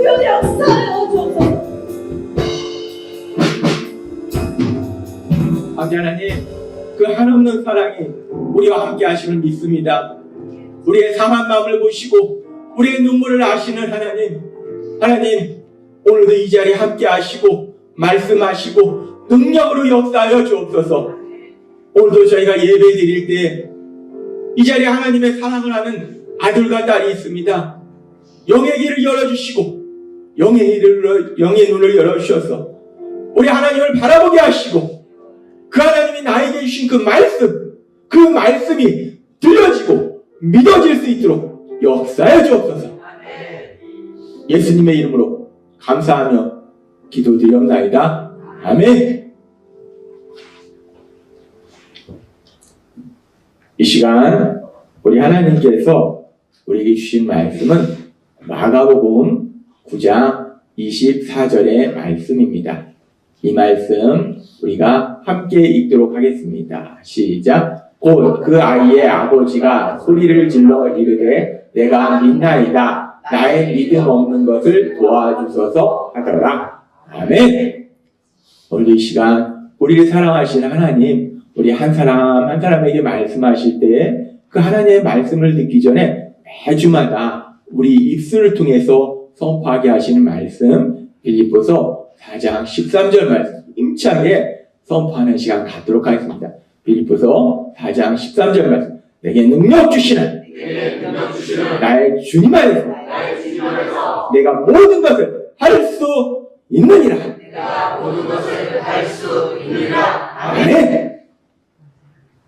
주여 역사하여 주옵소서. 아버지 하나님, 그 한없는 사랑이 우리와 함께 하시는 믿습니다. 우리의 상한 마음을 보시고 우리의 눈물을 아시는 하나님, 하나님 오늘도 이 자리에 함께 하시고 말씀하시고 능력으로 역사하여 주옵소서. 오늘도 저희가 예배 드릴 때 이 자리에 하나님의 사랑을 하는 아들과 딸이 있습니다. 영의 길을 열어주시고 영의 눈을 열어주셔서 우리 하나님을 바라보게 하시고 그 하나님이 나에게 주신 그 말씀이 들려지고 믿어질 수 있도록 역사해 주옵소서. 예수님의 이름으로 감사하며 기도드리옵나이다. 아멘. 이 시간 우리 하나님께서 우리에게 주신 말씀은 마가복음 9장 24절의 말씀입니다. 이 말씀 우리가 함께 읽도록 하겠습니다. 시작. 곧 그 아이의 아버지가 소리를 질러 이르되 내가 믿나이다. 나의 믿음 없는 것을 도와주소서 하더라. 아멘. 오늘 이 시간 우리를 사랑하시는 하나님, 우리 한 사람 한 사람에게 말씀하실 때 그 하나님의 말씀을 듣기 전에 매주마다 우리 입술을 통해서 선포하게 하시는 말씀, 빌립보서 4장 13절 말씀 힘차게 선포하는 시간 갖도록 하겠습니다. 빌립보서 4장 13절 말씀. 내게 능력 주시는 나의 주님 안에서 내가 모든 것을 할 수 있느니라. 아멘.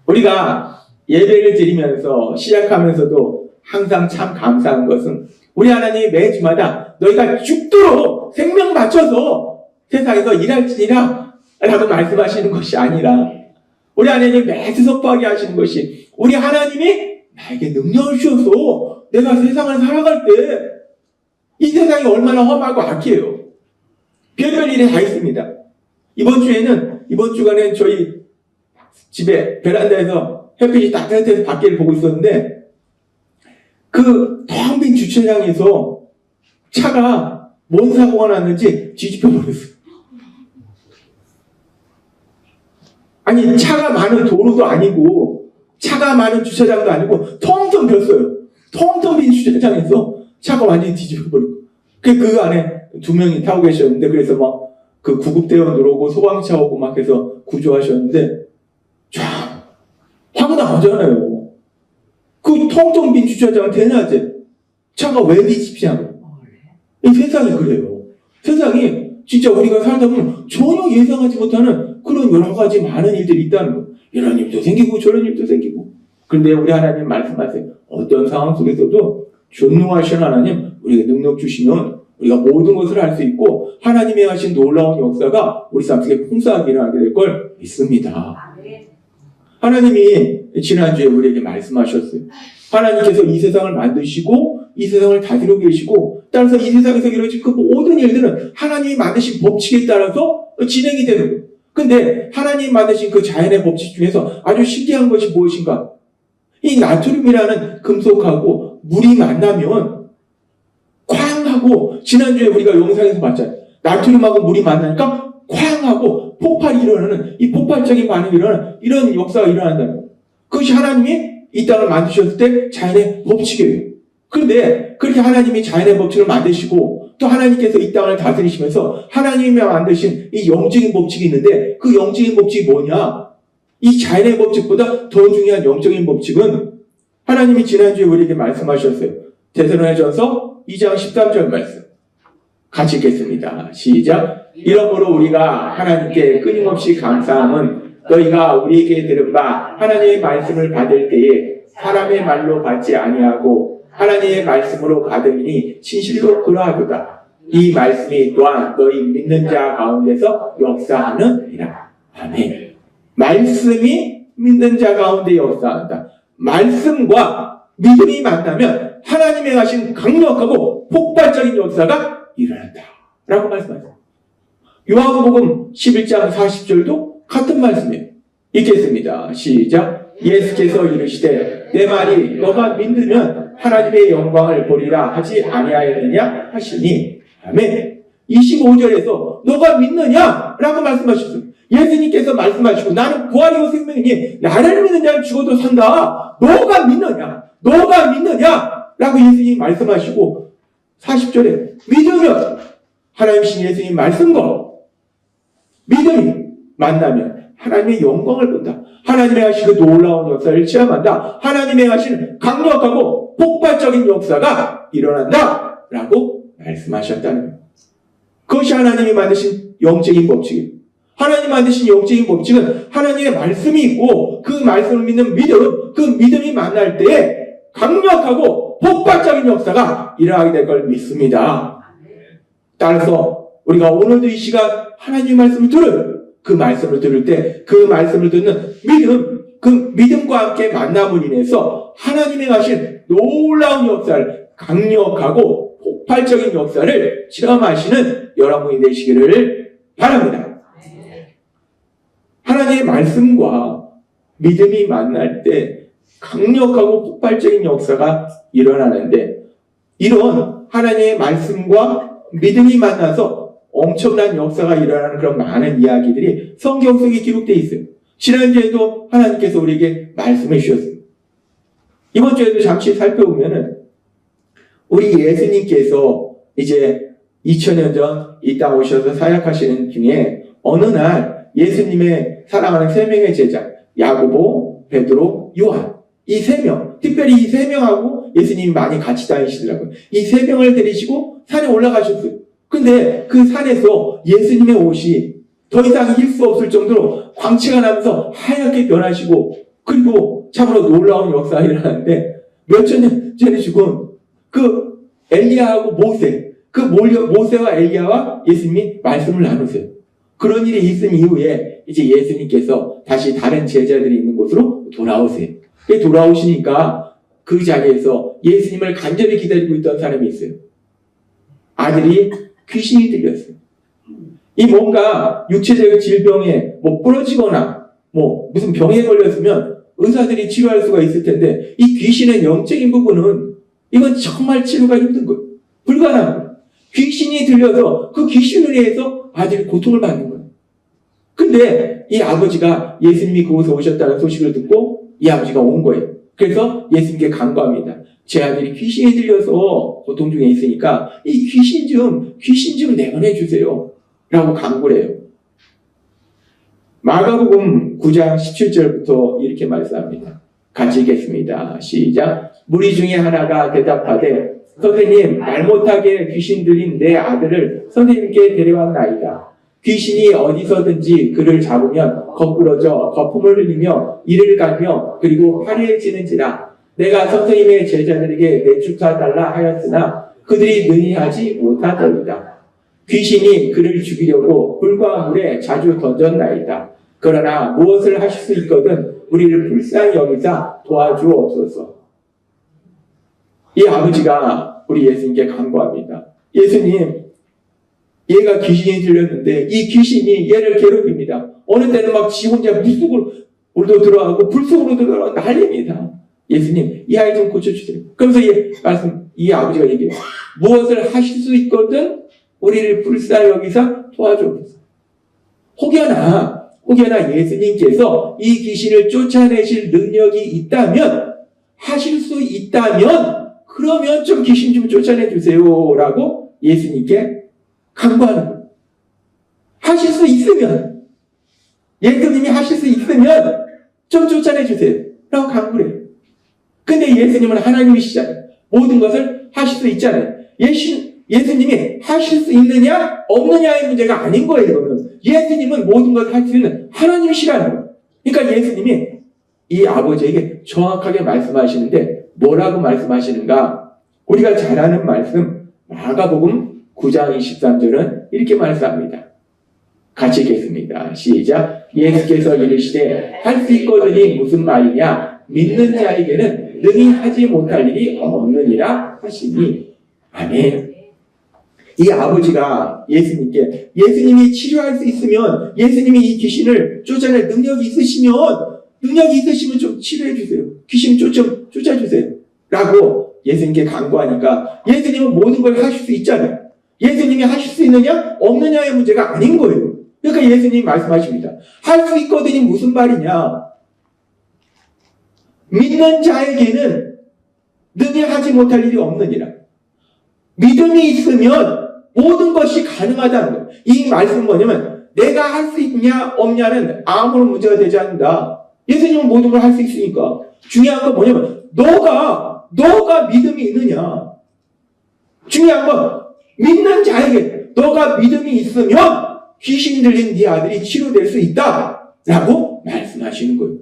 우리가 예배를 드리면서 시작하면서도 항상 참 감사한 것은 우리 하나님이 매주마다 너희가 죽도록 생명 바쳐서 세상에서 일할지니라 라고 말씀하시는 것이 아니라 우리 하나님이 매주 선포하게 하시는 것이 우리 하나님이 나에게 능력을 주셔서 내가 세상을 살아갈 때 이 세상이 얼마나 험하고 악해요. 별별 일이 다 있습니다. 이번 주간에 저희 집에 베란다에서 햇빛이 따뜻해서 밖을 보고 있었는데 그 텅 빈 주차장에서 차가 뭔 사고가 났는지 뒤집혀 버렸어요. 아니 차가 많은 도로도 아니고 차가 많은 주차장도 아니고 텅텅 비었어요. 텅텅 빈 주차장에서 차가 완전히 뒤집혀 버리고 그 안에 2명이 타고 계셨는데 그래서 막 그 구급대원 들어오고 소방차 오고 막 해서 구조하셨는데 쫙 황당하잖아요. 그 텅텅 빈 주차장 대낮에 차가 왜 뒤집히냐고. 이 세상이 그래요. 세상이 진짜 우리가 살다 보면 전혀 예상하지 못하는 그런 여러 가지 많은 일들이 있다는 거. 이런 일도 생기고 저런 일도 생기고. 그런데 우리 하나님 말씀하세요. 어떤 상황 속에서도 전능하신 하나님 우리에게 능력 주시면 우리가 모든 것을 할 수 있고 하나님이 하신 놀라운 역사가 우리 삶 속에 풍성하게 일어나게 될 걸 믿습니다. 하나님이 지난주에 우리에게 말씀하셨어요. 하나님께서 이 세상을 만드시고 이 세상을 다스리고 계시고 따라서 이 세상에서 이루어진 그 모든 일들은 하나님이 만드신 법칙에 따라서 진행이 되는 거예요. 근데 하나님이 만드신 그 자연의 법칙 중에서 아주 신기한 것이 무엇인가? 이 나트륨이라는 금속하고 물이 만나면 쾅 하고 지난주에 우리가 영상에서 봤잖아요. 나트륨하고 물이 만나니까 쾅 하고 폭발이 일어나는 이 폭발적인 반응이 일어나는 이런 역사가 일어난다는 거예요. 그것이 하나님이 이 땅을 만드셨을 때 자연의 법칙이에요. 그런데 그렇게 하나님이 자연의 법칙을 만드시고 또 하나님께서 이 땅을 다스리시면서 하나님이 만드신 이 영적인 법칙이 있는데 그 영적인 법칙이 뭐냐? 이 자연의 법칙보다 더 중요한 영적인 법칙은 하나님이 지난주에 우리에게 말씀하셨어요. 데살로니가전서 2장 13절 말씀 같이 읽겠습니다. 시작. 이러므로 우리가 하나님께 끊임없이 감사함은 너희가 우리에게 들은 바 하나님의 말씀을 받을 때에 사람의 말로 받지 아니하고 하나님의 말씀으로 받으니 진실로 그러하도다. 이 말씀이 또한 너희 믿는 자 가운데서 역사하느니라. 아멘. 말씀이 믿는 자 가운데 역사한다. 말씀과 믿음이 만나면 하나님의 하신 강력하고 폭발적인 역사가 일어난다 라고 말씀하셨습니다. 요한복음 11장 40절도 같은 말씀이에요. 읽겠습니다. 시작. 예수께서 이르시되 내 말이 너가 믿으면 하나님의 영광을 보리라 하지 아니하였느냐 하시니 아멘. 25절에서 너가 믿느냐? 라고 말씀하셨어요. 예수님께서 말씀하시고 나는 부활이고 생명이니 나를 믿는 자는 죽어도 산다. 너가 믿느냐? 너가 믿느냐? 라고 예수님이 말씀하시고 40절에 믿으면 하나님이신 예수님 말씀과 믿음이 만나면 하나님의 영광을 본다. 하나님의 하시는 그 놀라운 역사를 체험한다. 하나님의 하시는 강력하고 폭발적인 역사가 일어난다. 라고 말씀하셨다는 거예요. 그것이 하나님이 만드신 영적인 법칙이에요. 하나님 만드신 영적인 법칙은 하나님의 말씀이 있고 그 말씀을 믿는 믿음, 그 믿음이 만날 때에 강력하고 폭발적인 역사가 일어나게 될 걸 믿습니다. 따라서 우리가 오늘도 이 시간 하나님의 말씀을 들어요. 그 말씀을 들을 때 그 말씀을 듣는 믿음, 그 믿음과 함께 만남을 인해서 하나님의 하신 놀라운 역사를 강력하고 폭발적인 역사를 체험하시는 여러분이 되시기를 바랍니다. 하나님의 말씀과 믿음이 만날 때 강력하고 폭발적인 역사가 일어나는데 이런 하나님의 말씀과 믿음이 만나서 엄청난 역사가 일어나는 그런 많은 이야기들이 성경 속에 기록되어 있어요. 지난주에도 하나님께서 우리에게 말씀해 주셨어요. 이번 주에도 잠시 살펴보면은 우리 예수님께서 이제 2000년 전 이 땅 오셔서 사역하시는 중에 어느 날 예수님의 사랑하는 세 명의 제자 야고보, 베드로, 요한 이 세 명, 특별히 이 세 명하고 예수님이 많이 같이 다니시더라고요. 이 세 명을 데리시고 산에 올라가셨어요. 근데 그 산에서 예수님의 옷이 더 이상 입을 수 없을 정도로 광채가 나면서 하얗게 변하시고 그리고 참으로 놀라운 역사가 일어나는데 몇천 년 전에 죽은 그 엘리야하고 모세, 그 모세와 엘리야와 예수님이 말씀을 나누세요. 그런 일이 있은 이후에 이제 예수님께서 다시 다른 제자들이 있는 곳으로 돌아오세요. 돌아오시니까 그 자리에서 예수님을 간절히 기다리고 있던 사람이 있어요. 아들이 귀신이 들렸어요. 이 뭔가 육체적 질병에 부러지거나 무슨 병에 걸렸으면 의사들이 치료할 수가 있을 텐데 이 귀신의 영적인 부분은 이건 정말 치료가 힘든 거예요. 불가능한 거예요. 귀신이 들려서 그 귀신을 위해서 아들이 고통을 받는 거예요. 근데 이 아버지가 예수님이 그곳에 오셨다는 소식을 듣고 이 아버지가 온 거예요. 그래서 예수님께 간구합니다. 제 아들이 귀신이 들려서 고통 중에 있으니까 이 귀신 좀 내보내 주세요. 라고 간구를 해요. 마가복음 9장 17절부터 이렇게 말씀합니다. 같이 읽겠습니다. 시작. 무리 중에 하나가 대답하되 선생님, 말 못하게 귀신 들린 내 아들을 선생님께 데려왔나이다. 귀신이 어디서든지 그를 잡으면 거꾸러져 거품을 흘리며 이를 갈며 그리고 화려해지는지라. 내가 선생님의 제자들에게 내쫓아달라 하였으나 그들이 능히 하지 못하더이다. 귀신이 그를 죽이려고 불과 물에 자주 던졌나이다. 그러나 무엇을 하실 수 있거든 우리를 불쌍히 여기사 도와주옵소서. 이 아버지가 우리 예수님께 간구합니다. 예수님, 얘가 귀신이 들렸는데 이 귀신이 얘를 괴롭힙니다. 어느 때는 막 지 혼자 물속으로 들어가고 불 속으로 들어가고 난립니다. 예수님, 이 아이 좀 고쳐주세요. 그러면서 이 아버지가 얘기해요. 무엇을 하실 수 있거든 우리를 불쌍히 여기사 도와주옵소서. 혹여나 예수님께서 이 귀신을 쫓아내실 능력이 있다면, 하실 수 있다면 그러면 좀 귀신 좀 쫓아내주세요 라고 예수님께 간구하는 거예요. 하실 수 있으면, 예수님이 하실 수 있으면 좀 쫓아내주세요 라고 간구를 해요. 근데 예수님은 하나님이시잖아요. 모든 것을 하실 수 있잖아요. 예수님이 하실 수 있느냐 없느냐의 문제가 아닌 거예요. 이거는 예수님은 모든 것을 할 수 있는 하나님이시라는 거예요. 그러니까 예수님이 이 아버지에게 정확하게 말씀하시는데 뭐라고 말씀하시는가? 우리가 잘 아는 말씀 마가복음 9장 23절은 이렇게 말씀합니다. 같이 읽겠습니다. 시작. 예수께서 이르시되 할 수 있거든이 무슨 말이냐? 믿는 자에게는 능히 하지 못할 일이 없느니라 하시니. 아멘. 이 아버지가 예수님께, 예수님이 치료할 수 있으면, 예수님이 이 귀신을 쫓아낼 능력이 있으시면 좀 치료해 주세요. 귀신 쫓아주세요. 라고 예수님께 간구하니까 예수님은 모든 걸 하실 수 있잖아요. 예수님이 하실 수 있느냐 없느냐의 문제가 아닌 거예요. 그러니까 예수님이 말씀하십니다. 할 수 있거든이 무슨 말이냐? 믿는 자에게는 능히 하지 못할 일이 없느니라. 믿음이 있으면 모든 것이 가능하다는 거예요. 이 말씀은 뭐냐면 내가 할 수 있냐 없냐는 아무런 문제가 되지 않는다. 예수님은 모든 걸 할 수 있으니까. 중요한 건 뭐냐면 너가 믿음이 있느냐. 중요한 건 믿는 자에게 너가 믿음이 있으면 귀신 들린 네 아들이 치료될 수 있다 라고 말씀하시는 거예요.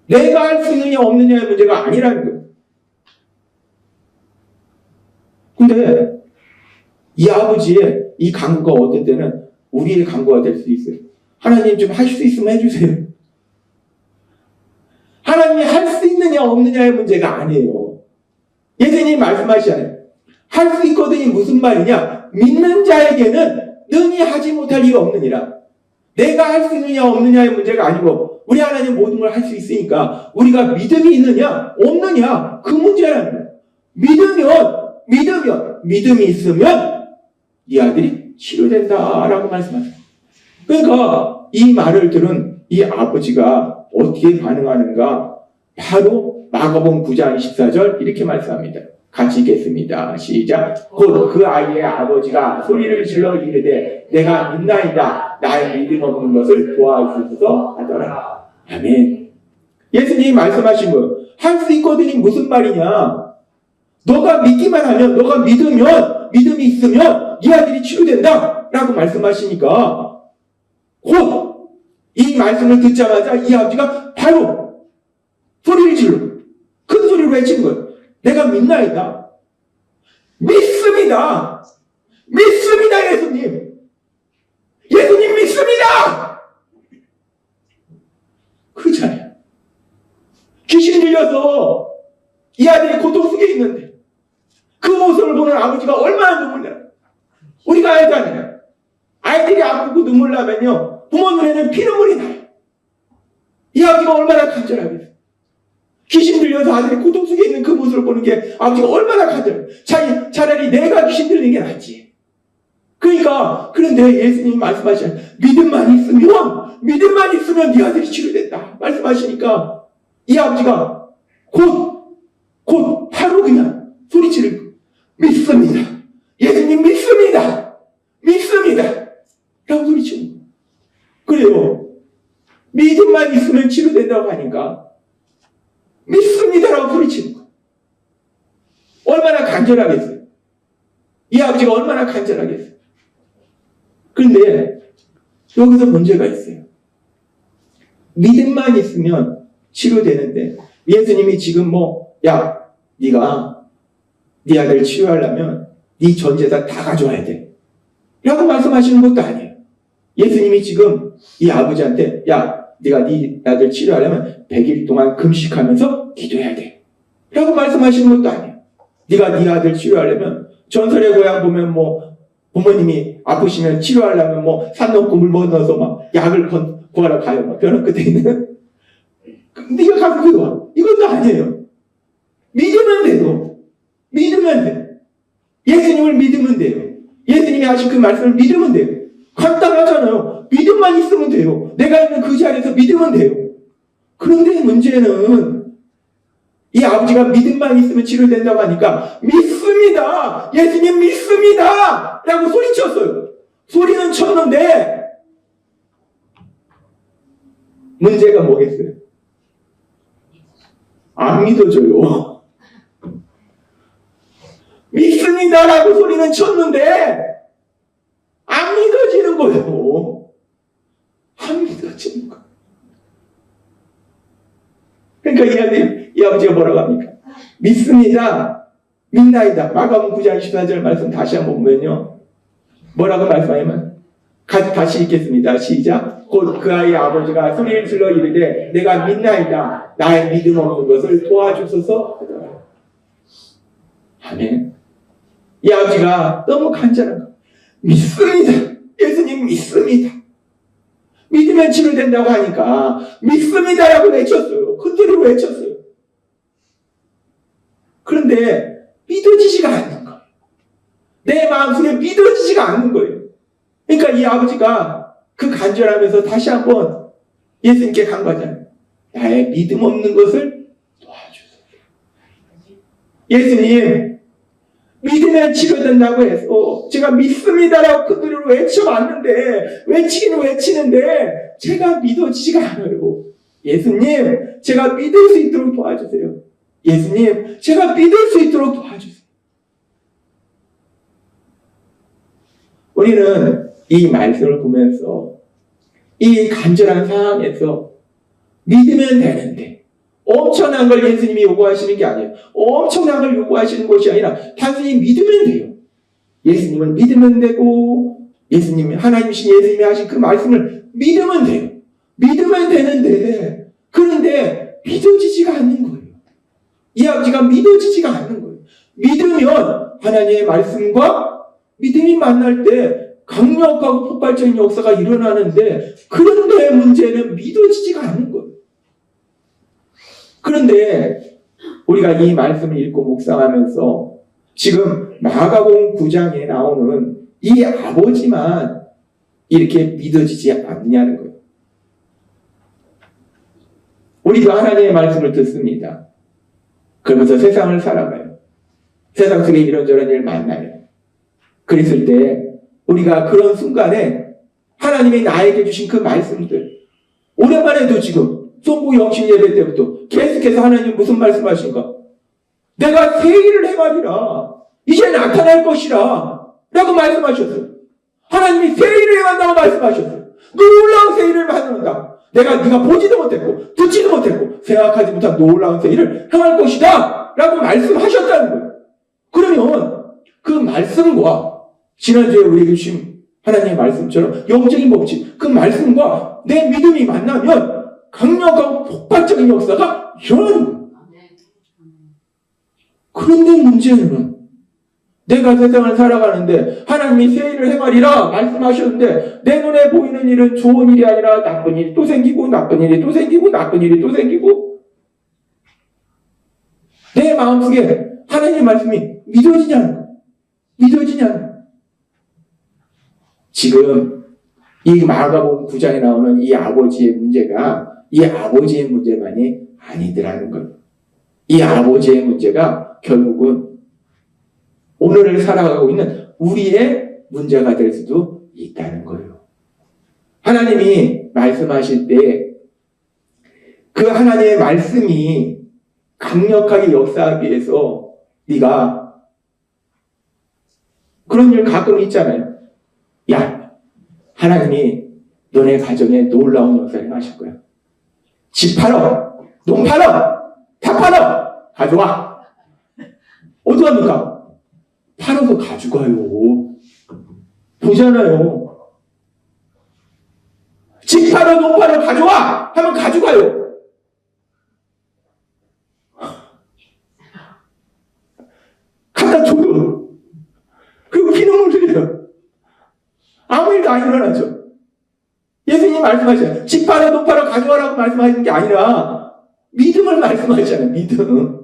내가 할 수 있느냐 없느냐의 문제가 아니라는 거예요. 근데 이 아버지의 이 간구가 어떤 때는 우리의 간구가 될 수 있어요. 하나님 좀 할 수 있으면 해주세요. 하나님이 할 수 있느냐 없느냐의 문제가 아니에요. 예수님이 말씀하시잖아요. 할 수 있거든이 무슨 말이냐? 믿는 자에게는 능히 하지 못할 일이 없느니라. 내가 할 수 있느냐 없느냐의 문제가 아니고 우리 하나님 모든 걸 할 수 있으니까 우리가 믿음이 있느냐 없느냐 그 문제라는 거예요. 믿음이 있으면 이 아들이 치료된다라고 말씀하세요. 그러니까 이 말을 들은 이 아버지가 어떻게 반응하는가? 바로 마가복음 9장 24절 이렇게 말씀합니다. 같이 읽겠습니다. 시작. 곧 그 아이의 아버지가 소리를 질러 이르되 내가 믿나이다. 나의 믿음 없는 것을 도와주소서 하더라. 아멘. 예수님이 말씀하신 거 할 수 있거든이 무슨 말이냐? 너가 믿기만 하면, 너가 믿음이 있으면 이 아들이 치료된다 라고 말씀하시니까 곧 이 말씀을 듣자마자 이 아버지가 바로 소리를 질러 큰 소리로 외치는 거예요. 내가 믿나이다. 믿습니다. 예수님. 예수님 믿습니다. 그렇잖아요. 귀신 들려서 이 아들이 고통 속에 있는데 그 모습을 보는 아버지가 얼마나 눈물 나요. 우리가 알잖아요. 아이들이 아프고 눈물 나면요 부모 눈에는 피눈물이 나요. 이 아버지가 얼마나 간절하겠어요. 귀신 들려서 아들이 고통 속에 있는 그 모습을 보는 게 아버지가 얼마나 간절해요. 차라리 내가 귀신 들리는 게 낫지. 그러니까 그런데 예수님이 말씀하시는 믿음만 있으면 네 아들이 치료된다 말씀하시니까 이 아버지가 곧 바로 그냥 소리치는 믿습니다. 예수님 믿습니다. 라고 소리치는 거예요. 그래요. 믿음만 있으면 치료된다고 하니까 믿습니다라고 소리치는 거예요. 얼마나 간절하겠어요. 이 아버지가 얼마나 간절하겠어요. 그런데 여기서 문제가 있어요. 믿음만 있으면 치료되는데 예수님이 지금 네가 네 아들 치료하려면 네 전 재산 다 가져와야 돼 라고 말씀하시는 것도 아니에요. 예수님이 지금 이 아버지한테 네가 네 아들 치료하려면 100일 동안 금식하면서 기도해야 돼 라고 말씀하시는 것도 아니에요. 네가 네 아들 치료하려면 전설의 고향 보면 부모님이 아프시면 치료하려면 산 넘고 물 못 넣어서 약을 구하러 가요. 병원 끝에 있는 네가 가서 기도하. 이것도 아니에요. 믿으면 돼. 예수님을 믿으면 돼요. 예수님이 하신 그 말씀을 믿으면 돼요. 간단하잖아요. 믿음만 있으면 돼요. 내가 있는 그 자리에서 믿으면 돼요. 그런데 문제는 이 아버지가 믿음만 있으면 치료된다고 하니까 믿습니다. 예수님 믿습니다. 라고 소리쳤어요. 소리는 쳤는데 문제가 뭐겠어요? 안 믿어줘요. 믿습니다라고 소리는 쳤는데 안 믿어지는 거예요. 안 믿어지는 거예요. 그러니까 이 아버지가 뭐라고 합니까? 믿습니다. 믿나이다. 마가복음 9장 24절 말씀 다시 한번 보면요. 뭐라고 말씀하냐면 다시 읽겠습니다. 시작. 곧 그 아이의 아버지가 소리를 질러 이르되 내가 믿나이다. 나의 믿음 없는 것을 도와주소서 하더라. 아멘. 이 아버지가 너무 간절한 거. 믿습니다. 예수님 믿습니다. 믿으면 치료된다고 하니까 믿습니다라고 외쳤어요. 큰 소리로 외쳤어요. 그런데 믿어지지가 않는 거예요. 내 마음속에 믿어지지가 않는 거예요. 그러니까 이 아버지가 그 간절하면서 다시 한번 예수님께 간 거잖아요. 나의 믿음 없는 것을 도와주세요. 예수님, 믿으면 치료된다고 해서 제가 믿습니다라고 그 소리로 외쳐봤는데, 외치기는 외치는데 제가 믿어지지가 않아요. 예수님, 제가 믿을 수 있도록 도와주세요. 예수님, 제가 믿을 수 있도록 도와주세요. 우리는 이 말씀을 보면서 이 간절한 상황에서 믿으면 되는데, 엄청난 걸 예수님이 요구하시는 게 아니에요. 엄청난 걸 요구하시는 것이 아니라 단순히 믿으면 돼요. 예수님을 믿으면 되고, 예수님이, 하나님이신 예수님이 하신 그 말씀을 믿으면 돼요. 믿으면 되는데, 그런데 믿어지지가 않는 거예요. 이 아버지가 믿어지지가 않는 거예요. 믿으면 하나님의 말씀과 믿음이 만날 때 강력하고 폭발적인 역사가 일어나는데, 그런데 문제는 믿어지지가 않는 거예요. 그런데 우리가 이 말씀을 읽고 묵상하면서 지금 마가복음 9장에 나오는 이 아버지만 이렇게 믿어지지 않느냐는 거예요. 우리도 하나님의 말씀을 듣습니다. 그러면서 세상을 살아가요. 세상 속에 이런저런 일 만나요. 그랬을 때 우리가 그런 순간에 하나님이 나에게 주신 그 말씀들, 오랜만에도 지금 송구 영신 예배 때부터 계속해서 하나님 무슨 말씀하신가? 내가 새 일을 행하리라. 이제 나타날 것이라. 라고 말씀하셨어요. 하나님이 새 일을 행한다고 말씀하셨어요. 놀라운 새 일을 만든다. 네가 보지도 못했고 듣지도 못했고 생각하지 못한 놀라운 새 일을 행할 것이다. 라고 말씀하셨다는 거예요. 그러면 그 말씀과 지난주에 우리에게 주신 하나님의 말씀처럼 영적인 법칙, 그 말씀과 내 믿음이 만나면 강력하고 폭발적인 역사가 일어나는 거예요. 그런데 문제는 내가 세상을 살아가는데 하나님이 새 일을 행하리라 말씀하셨는데 내 눈에 보이는 일은 좋은 일이 아니라 나쁜 일이 또 생기고 나쁜 일이 또 생기고 나쁜 일이 또 생기고 내 마음속에 하나님의 말씀이 믿어지냐는 거예요. 믿어지냐는 거예요. 지금 이 마가복음 9장에 나오는 이 아버지의 문제가 이 아버지의 문제만이 아니더라는 거예요. 이 아버지의 문제가 결국은 오늘을 살아가고 있는 우리의 문제가 될 수도 있다는 거예요. 하나님이 말씀하실 때 그 하나님의 말씀이 강력하게 역사하기 위해서 네가 그런 일 가끔 있잖아요. 야, 하나님이 너네 가정에 놀라운 역사를 하실 거야. 집 팔어, 농 팔어, 다 팔어, 가져와. 어디 갑니까? 팔아서 가져가요. 보잖아요. 집 팔어, 농 팔어, 가져와! 하면 가져가요. 갖다 줘요. 그리고 기름을 드려요. 아무 일도 안 일어나죠. 예수님 말씀하셔요. 집 팔아, 농 팔아, 가져와라고 말씀하시는 게 아니라 믿음을 말씀하시잖아요. 믿음.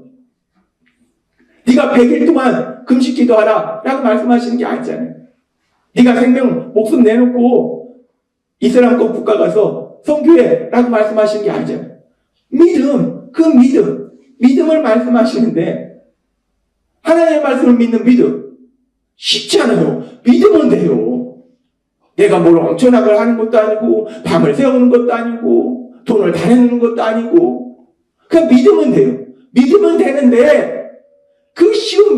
네가 100일 동안 금식 기도하라 라고 말씀하시는 게 아니잖아요. 네가 생명, 목숨 내놓고 이슬람권 국가 가서 선교해 라고 말씀하시는 게 아니잖아요. 믿음, 그 믿음을 말씀하시는데 하나님의 말씀을 믿는 믿음 쉽지 않아요. 믿으면 돼요. 내가 뭘 엄청나게 하는 것도 아니고 밤을 새우는 것도 아니고 돈을 다 내는 것도 아니고 그냥 믿으면 돼요. 믿으면 되는데 그 쉬운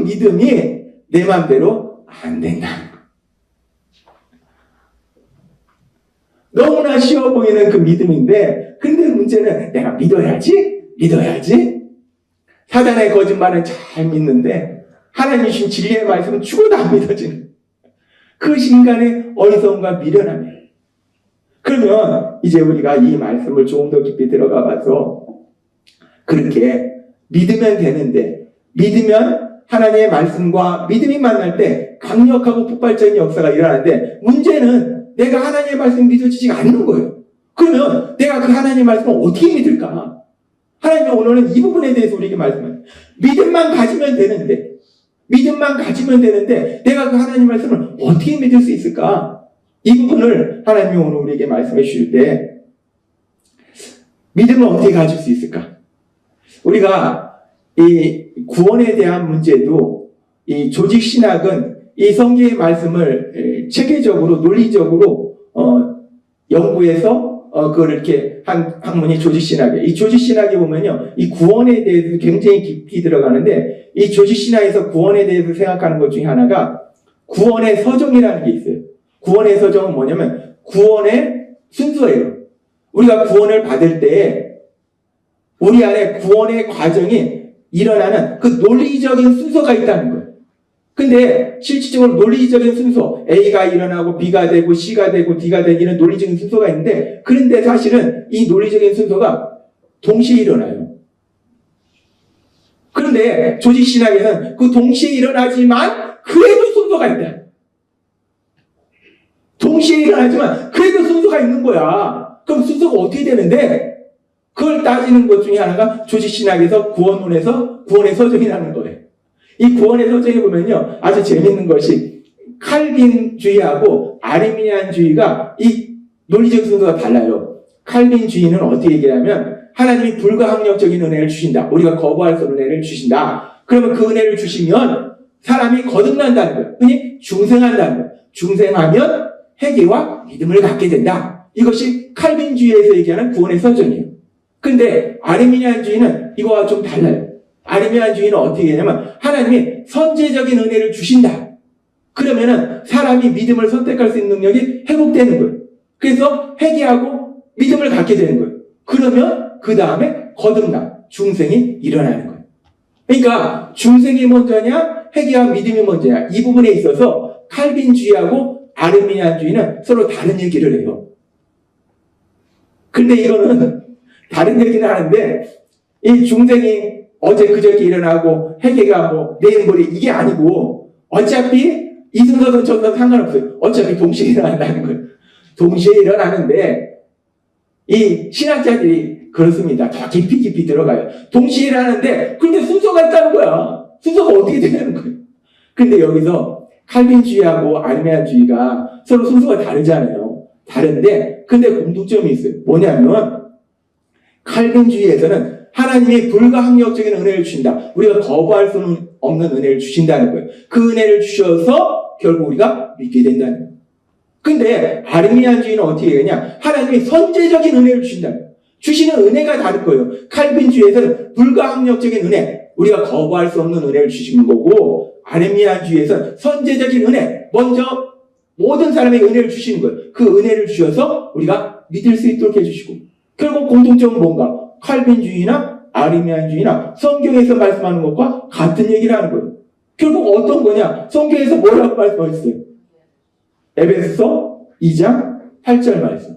믿음이 내 마음대로 안 된다. 너무나 쉬워 보이는 그 믿음인데 근데 문제는 내가 믿어야지. 사단의 거짓말은 잘 믿는데 하나님 주신 진리의 말씀은 죽어도 안 믿어지는 그 인간의 어리석음과 미련함이에요. 그러면 이제 우리가 이 말씀을 조금 더 깊이 들어가 봐서 그렇게 믿으면 되는데 믿으면 하나님의 말씀과 믿음이 만날 때 강력하고 폭발적인 역사가 일어나는데 문제는 내가 하나님의 말씀이 믿어지지가 않는 거예요. 그러면 내가 그 하나님의 말씀을 어떻게 믿을까? 하나님이 오늘은 이 부분에 대해서 우리에게 말씀해요. 믿음만 가지면 되는데 믿음만 가지면 되는데 내가 그 하나님 말씀을 어떻게 믿을 수 있을까? 이 부분을 하나님이 오늘 우리에게 말씀해 주실 때 믿음을 어떻게 가질 수 있을까? 우리가 이 구원에 대한 문제도 이 조직신학은 이 성경의 말씀을 체계적으로 논리적으로 연구해서 그걸 이렇게 한 학문이 조직신학이에요. 이 조직신학에 보면요, 이 구원에 대해서 굉장히 깊이 들어가는데 이 조직신학에서 구원에 대해서 생각하는 것 중에 하나가 구원의 서정이라는 게 있어요. 구원의 서정은 뭐냐면 구원의 순서예요. 우리가 구원을 받을 때 우리 안에 구원의 과정이 일어나는 그 논리적인 순서가 있다는 거예요. 근데 실질적으로 논리적인 순서, A가 일어나고 B가 되고 C가 되고 D가 되고 이런 논리적인 순서가 있는데, 그런데 사실은 이 논리적인 순서가 동시에 일어나요. 그런데 조직신학에서는 그 동시에 일어나지만 그래도 순서가 있다. 동시에 일어나지만 그래도 순서가 있는 거야. 그럼 순서가 어떻게 되는데? 그걸 따지는 것 중에 하나가 조직신학에서 구원론에서 구원의 서정이라는 거예요. 이 구원의 서정에 보면요, 아주 재밌는 것이 칼빈주의하고 아르미니안주의가 이 논리적 순서가 달라요. 칼빈주의는 어떻게 얘기하면 하나님이 불가항력적인 은혜를 주신다. 우리가 거부할 수 없는 은혜를 주신다. 그러면 그 은혜를 주시면 사람이 거듭난다는 거예요. 흔히 중생한다는 거예요. 중생하면 회개와 믿음을 갖게 된다. 이것이 칼빈주의에서 얘기하는 구원의 서정이에요. 근데 아르미니안주의는 이거와 좀 달라요. 아르미니안주의는 어떻게 하냐면 하나님이 선제적인 은혜를 주신다. 그러면은 사람이 믿음을 선택할 수 있는 능력이 회복되는 거예요. 그래서 회개하고 믿음을 갖게 되는 거예요. 그러면 그 다음에 거듭남, 중생이 일어나는 거예요. 그러니까 중생이 먼저냐 회개와 믿음이 먼저냐, 이 부분에 있어서 칼빈주의하고 아르미니안주의는 서로 다른 얘기를 해요. 근데 이거는 다른 얘기는 하는데 이 중생이 어제 그저께 일어나고 회개가 뭐 내일 모레 이게 아니고 어차피 이 순서든 저 순서든 상관없어요. 어차피 동시에 일어난다는 거예요. 동시에 일어나는데 이 신학자들이 그렇습니다. 더 깊이 들어가요. 동시에 일어나는데 근데 순서가 있다는 거야. 순서가 어떻게 되는 거예요. 근데 여기서 칼빈주의하고 아르미니안주의가 서로 순서가 다르잖아요. 다른데 근데 공통점이 있어요. 뭐냐면 칼빈주의에서는 하나님이 불가항력적인 은혜를 주신다. 우리가 거부할 수 없는 은혜를 주신다는 거예요. 그 은혜를 주셔서 결국 우리가 믿게 된다는 거예요. 근데 아르미니안주의는 어떻게 하냐? 하나님이 선제적인 은혜를 주신다. 주시는 은혜가 다를 거예요. 칼빈주의에서는 불가항력적인 은혜, 우리가 거부할 수 없는 은혜를 주시는 거고, 아르미니안주의에서는 선제적인 은혜, 먼저 모든 사람에게 은혜를 주시는 거예요. 그 은혜를 주셔서 우리가 믿을 수 있도록 해주시고, 결국 공통점은 뭔가? 칼빈주의나 아르미니안주의나 성경에서 말씀하는 것과 같은 얘기를 하는 거예요. 결국 어떤 거냐? 성경에서 뭐라고 말씀하셨어요? 에베소서 2장 8절 말씀.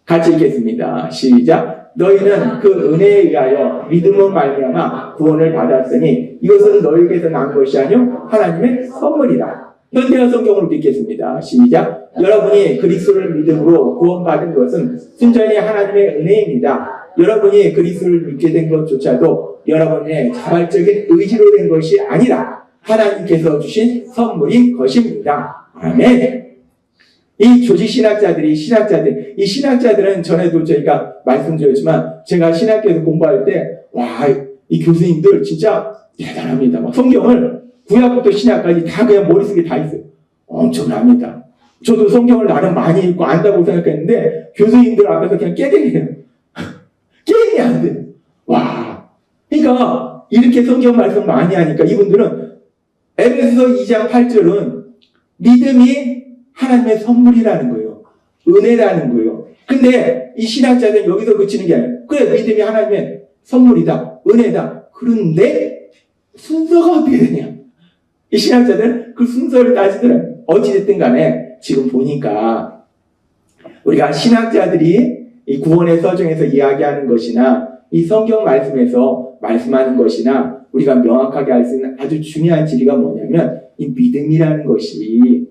같이 읽겠습니다. 시작. 너희는 그 은혜에 의하여 믿음으로 말미암아 구원을 받았으니 이것은 너희에게서 난 것이 아니요 하나님의 선물이다. 현대어 성경으로 읽겠습니다. 시작. 여러분이 그리스도를 믿음으로 구원받은 것은 순전히 하나님의 은혜입니다. 여러분이 그리스도를 믿게 된 것조차도 여러분의 자발적인 의지로 된 것이 아니라 하나님께서 주신 선물인 것입니다. 아멘. 이 조직신학자들이 이 신학자들은 전에도 저희가 말씀드렸지만 제가 신학교에서 공부할 때 와, 이 교수님들 진짜 대단합니다. 막 성경을 구약부터 신약까지 다 그냥 머릿속에 다 있어요. 엄청납니다. 저도 성경을 나름 많이 읽고 안다고 생각했는데 교수님들 앞에서 그냥 깨갱해요. 게임이 안 돼. 와. 그러니까 이렇게 성경 말씀 많이 하니까 이분들은 에베소서 2장 8절은 믿음이 하나님의 선물이라는 거예요. 은혜라는 거예요. 근데 이 신학자들은 여기서 그치는 게 아니에요. 그래, 믿음이 하나님의 선물이다. 은혜다. 그런데 순서가 어떻게 되냐. 이 신학자들은 그 순서를 따지더라고요. 어찌됐든 간에 지금 보니까 우리가 신학자들이 이 구원의 서정에서 이야기하는 것이나 이 성경 말씀에서 말씀하는 것이나 우리가 명확하게 알 수 있는 아주 중요한 진리가 뭐냐면 이 믿음이라는 것이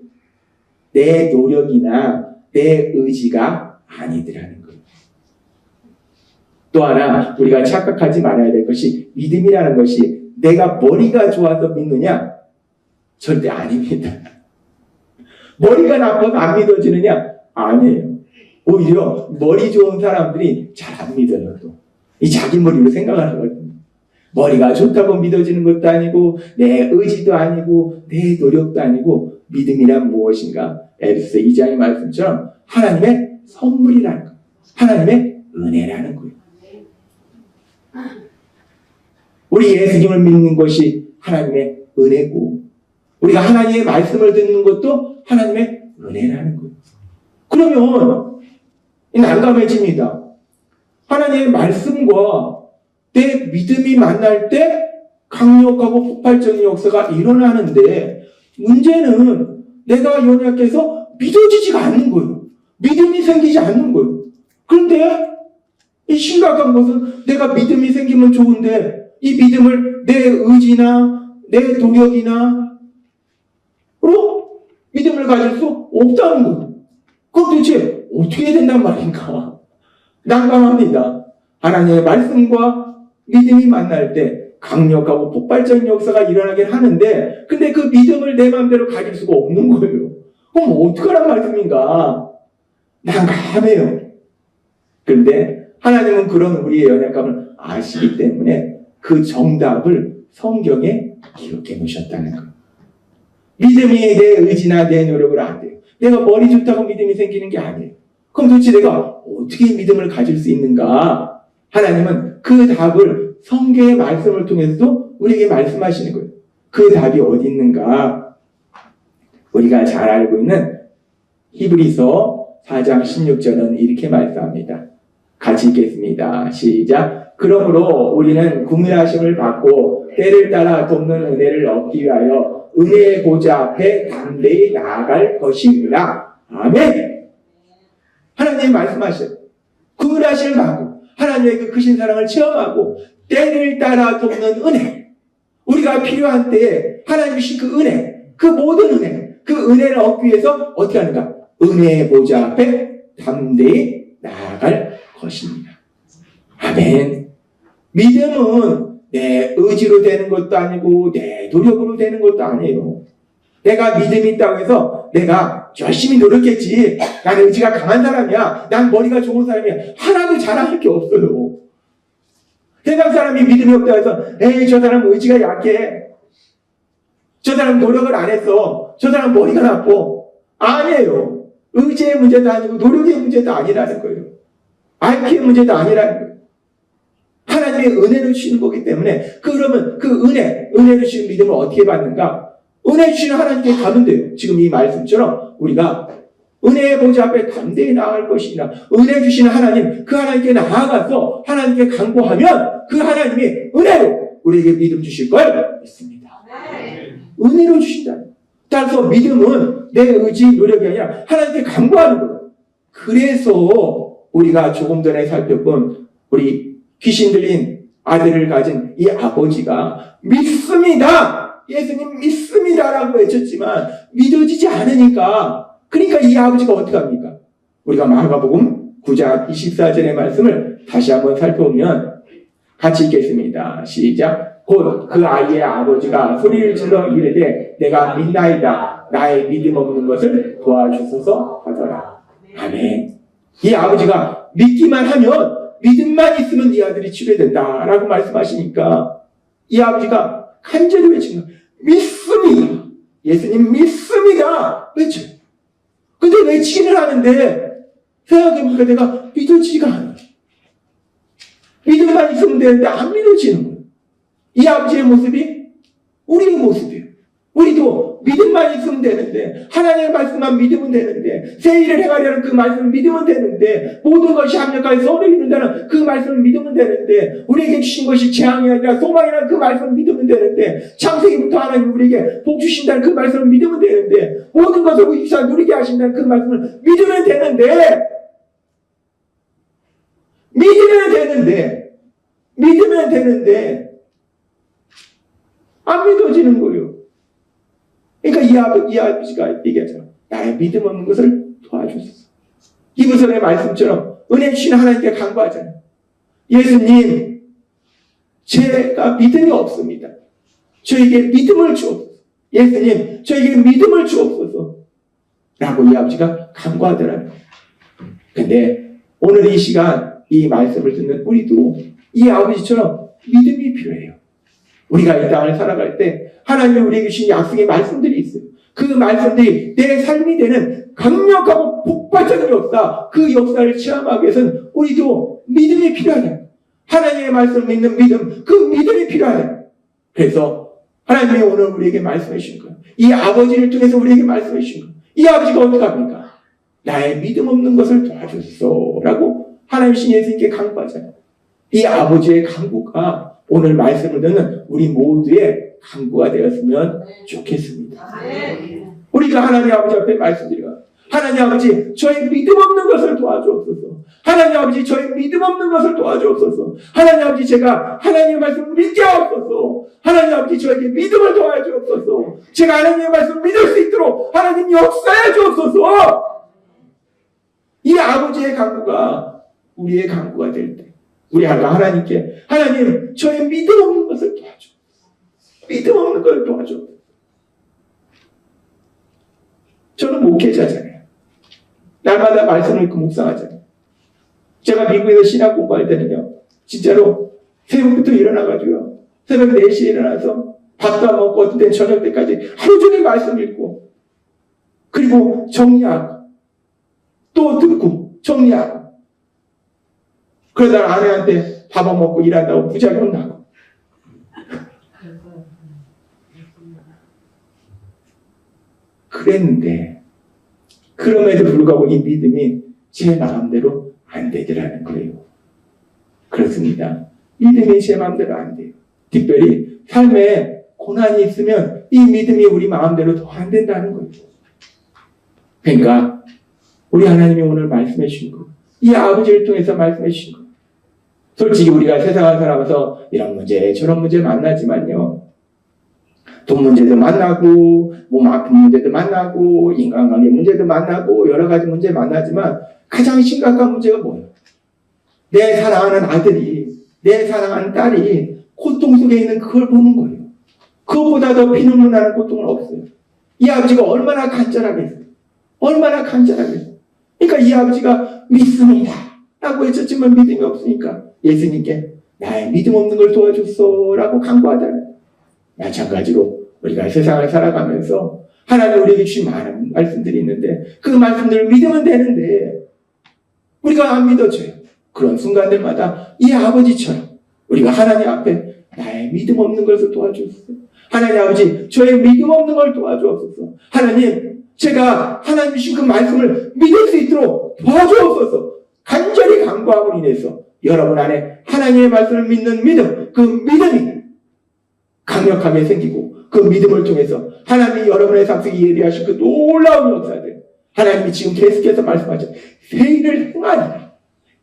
내 노력이나 내 의지가 아니더라는 거예요. 또 하나 우리가 착각하지 말아야 될 것이 믿음이라는 것이 내가 머리가 좋아서 믿느냐 절대 아닙니다. 머리가 나빠서 안 믿어지느냐? 아니에요. 오히려 머리 좋은 사람들이 잘 안 믿어요. 또. 이 자기 머리로 생각하는 거거든요. 머리가 좋다고 믿어지는 것도 아니고 내 의지도 아니고 내 노력도 아니고 믿음이란 무엇인가? 에베소서 2장의 말씀처럼 하나님의 선물이라는 거예요. 하나님의 은혜라는 거예요. 우리 예수님을 믿는 것이 하나님의 은혜고 우리가 하나님의 말씀을 듣는 것도 하나님의 은혜라는 거예요. 그러면 난감해집니다. 하나님의 말씀과 내 믿음이 만날 때 강력하고 폭발적인 역사가 일어나는데 문제는 내가 연약해서 믿어지지가 않는 거예요. 믿음이 생기지 않는 거예요. 그런데 이 심각한 것은 내가 믿음이 생기면 좋은데 이 믿음을 내 의지나 내 노력이나 믿음을 가질 수 없다는 거예요. 그럼 도대체 어떻게 해야 된단 말인가? 난감합니다. 하나님의 말씀과 믿음이 만날 때 강력하고 폭발적인 역사가 일어나긴 하는데 근데 그 믿음을 내 마음대로 가질 수가 없는 거예요. 그럼 어떡하란 말씀인가? 난감해요. 그런데 하나님은 그런 우리의 연약감을 아시기 때문에 그 정답을 성경에 기록해 놓으셨다는 거예요. 믿음이 내 의지나 내 노력으로 안 돼요. 내가 머리 좋다고 믿음이 생기는 게 아니에요. 그럼 도대체 내가 어떻게 믿음을 가질 수 있는가? 하나님은 그 답을 성경의 말씀을 통해서도 우리에게 말씀하시는 거예요. 그 답이 어디 있는가? 우리가 잘 알고 있는 히브리서 4장 16절은 이렇게 말씀합니다. 같이 읽겠습니다. 시작. 그러므로 우리는 긍휼하심을 받고 때를 따라 돕는 은혜를 얻기 위하여 은혜의 보좌 앞에 담대히 나아갈 것입니다. 아멘. 하나님 말씀하셔요. 긍휼하심을 받고 하나님의 그 크신 사랑을 체험하고 때를 따라 돕는 은혜. 우리가 필요한 때에 하나님 주신 그 은혜, 그 모든 은혜, 그 은혜를 얻기 위해서 어떻게 하는가? 은혜의 보좌 앞에 담대히 나아갈 것입니다. 아멘. 믿음은 내 의지로 되는 것도 아니고 내 노력으로 되는 것도 아니에요. 내가 믿음이 있다고 해서 내가 열심히 노력했지. 나는 의지가 강한 사람이야. 난 머리가 좋은 사람이야. 하나도 자랑할 게 없어요. 세상 사람이 믿음이 없다고 해서 에이 저 사람 의지가 약해. 저 사람 노력을 안 했어. 저 사람 머리가 나빠. 아니에요. 의지의 문제도 아니고 노력의 문제도 아니라는 거예요. IQ의 문제도 아니라는 거예요. 하나님의 은혜를 주시는 거기 때문에 그러면 그 은혜를 주시는 믿음을 어떻게 받는가? 은혜 주시는 하나님께 가면 돼요. 지금 이 말씀처럼 우리가 은혜의 보좌 앞에 담대히 나아갈 것이나 은혜 주시는 하나님, 그 하나님께 나아가서 하나님께 간구하면 그 하나님이 은혜로 우리에게 믿음 주실 걸 믿습니다. 은혜로 주신다. 따라서 믿음은 내 의지, 노력이 아니라 하나님께 간구하는 거예요. 그래서 우리가 조금 전에 살펴본 우리 귀신 들린 아들을 가진 이 아버지가 믿습니다. 예수님 믿습니다라고 외쳤지만 믿어지지 않으니까 그러니까 이 아버지가 어떻게 합니까? 우리가 마가복음 9장 24절의 말씀을 다시 한번 살펴보면 같이 읽겠습니다. 시작. 곧 그 아이의 아버지가 소리를 질러 이르되 내가 믿나이다. 나의 믿음 없는 것을 도와주소서 하더라. 아멘. 이 아버지가 믿기만 하면 믿음만 있으면 네 아들이 치료된다라고 말씀하시니까 이 아버지가 간절히 외치는 거예요. 믿습니다. 예수님 믿습니다. 외쳐요. 근데 외치기는 하는데 생각해보니까 내가 믿어지지가 않아요. 믿음만 있으면 되는데 안 믿어지는 거예요. 이 아버지의 모습이 우리의 모습이에요. 우리도 믿음만 있으면 되는데 하나님의 말씀만 믿으면 되는데 새 일을 행하려는 그 말씀을 믿으면 되는데 모든 것이 합력하여 선을 이룬다는 그 말씀을 믿으면 되는데 우리에게 주신 것이 재앙이 아니라 소망이라는 그 말씀을 믿으면 되는데 창세기부터 하나님 우리에게 복 주신다는 그 말씀을 믿으면 되는데 모든 것을 우리 사 누리게 하신다는 그 말씀을 믿으면 되는데 안 믿어지는 거예요. 그러니까 이 아버지가 얘기하잖아. 나의 믿음 없는 것을 도와주소서. 이브설의 말씀처럼 은혜 주시는 하나님께 간구하잖아요. 예수님, 제가 믿음이 없습니다. 저에게 믿음을 주옵소서. 예수님 저에게 믿음을 주옵소서 라고 이 아버지가 간구하더라고요. 근데 오늘 이 시간 이 말씀을 듣는 우리도 이 아버지처럼 믿음이 필요해요. 우리가 이 땅을 살아갈 때 하나님이 우리에게 주신 약속의 말씀들이 있어요. 그 말씀들이 내 삶이 되는 강력하고 폭발적인 역사, 그 역사를 체험하기 위해서는 우리도 믿음이 필요하다. 하나님의 말씀을 믿는 믿음, 그 믿음이 필요하다. 그래서 하나님이 오늘 우리에게 말씀해 주신 거예요. 이 아버지를 통해서 우리에게 말씀해 주신 거예요. 이 아버지가 어떻게 합니까? 나의 믿음 없는 것을 도와줬어 라고 하나님 신 예수님께 간구하잖아요. 이 아버지의 간구가 오늘 말씀을 듣는 우리 모두의 간구가 되었으면 좋겠습니다. 우리가 하나님 아버지 앞에 말씀드려요. 하나님 아버지 저의 믿음 없는 것을 도와주옵소서. 하나님 아버지 저의 믿음 없는 것을 도와주옵소서. 하나님 아버지 제가 하나님의 말씀을 믿게 하옵소서. 하나님 아버지 저에게 믿음을 도와주옵소서. 제가 하나님의 말씀을 믿을 수 있도록 하나님 역사해 주옵소서. 이 아버지의 간구가 우리의 간구가 될 때 우리 하나님께 하나님 저의 믿음 없는 것을 도와줘. 믿음 없는 것을 도와줘. 저는 목회자잖아요. 날마다 말씀을 읽고 묵상하잖아요. 제가 미국에서 신학 공부할 때는요. 진짜로 새벽부터 일어나가지고요. 새벽 4시에 일어나서 밥도 안 먹고 어떤 때는 저녁 때까지 하루 종일 말씀 읽고 그리고 정리하고 또 듣고 정리하고 그러다 아내한테 밥 안 먹고 일한다고 부자기 혼나고 그랬는데 그럼에도 불구하고 이 믿음이 제 마음대로 안 되더라는 거예요. 그렇습니다. 믿음이 제 마음대로 안 돼요. 특별히 삶에 고난이 있으면 이 믿음이 우리 마음대로 더 안 된다는 거예요. 그러니까 우리 하나님이 오늘 말씀해 주신 거, 이 아버지를 통해서 말씀해 주신 거. 솔직히 우리가 세상을 살아가서 이런 문제 저런 문제 만나지만요. 돈 문제도 만나고 몸 아픈 문제도 만나고 인간관계 문제도 만나고 여러 가지 문제 만나지만 가장 심각한 문제가 뭐예요? 내 사랑하는 아들이 내 사랑하는 딸이 고통 속에 있는 그걸 보는 거예요. 그것보다 더 피눈물 나는 고통은 없어요. 이 아버지가 얼마나 간절하겠어요. 얼마나 간절하겠어요. 그러니까 이 아버지가 믿습니다 라고 했었지만 믿음이 없으니까 예수님께 나의 믿음 없는 걸 도와줬어 라고 간구하잖아요. 마찬가지로 우리가 세상을 살아가면서 하나님 우리에게 주신 많은 말씀들이 있는데 그 말씀들을 믿으면 되는데 우리가 안 믿어져요. 그런 순간들마다 이 아버지처럼 우리가 하나님 앞에 나의 믿음 없는 것을 도와주옵소서. 하나님 아버지 저의 믿음 없는 걸 도와주옵소서. 하나님 제가 하나님 주신 그 말씀을 믿을 수 있도록 도와주옵소서. 간절히 간구함으로 인해서 여러분 안에 하나님의 말씀을 믿는 믿음, 그 믿음이 강력하게 생기고 그 믿음을 통해서 하나님이 여러분의 삶 속에 예비하신 그 놀라운 역사들 하나님이 지금 계속해서 말씀하죠. 새 일을 행하리라.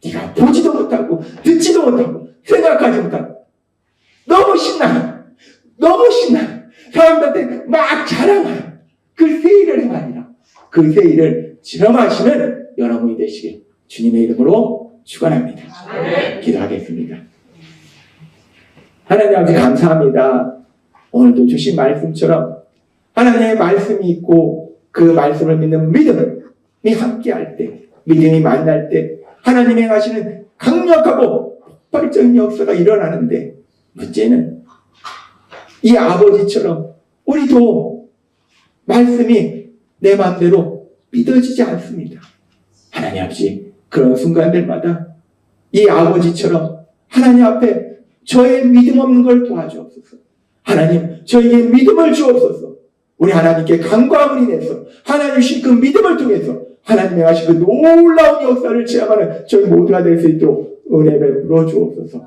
네가 보지도 못하고 듣지도 못하고 생각하지 못하고 너무 신나 사람들한테 막 자랑하는 그 새 일을 행하리라. 그 새 일을 체험하시는 여러분이 되시길 주님의 이름으로 축원합니다. 기도하겠습니다. 하나님 아버지 감사합니다. 오늘도 주신 말씀처럼 하나님의 말씀이 있고 그 말씀을 믿는 믿음이 함께할 때 믿음이 만날 때 하나님이 행하시는 강력하고 폭발적인 역사가 일어나는데 문제는 이 아버지처럼 우리도 말씀이 내 마음대로 믿어지지 않습니다. 하나님 아버지 그런 순간들마다 이 아버지처럼 하나님 앞에 저의 믿음 없는 걸 도와주옵소서. 하나님 저에게 믿음을 주옵소서. 우리 하나님께 간구함을 인해서 하나님 주신 그 믿음을 통해서 하나님의 하신 그 놀라운 역사를 체험하는 저희 모두가 될 수 있도록 은혜 베풀어 주옵소서.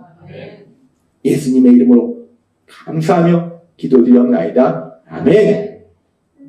예수님의 이름으로 감사하며 기도드리옵나이다. 아멘.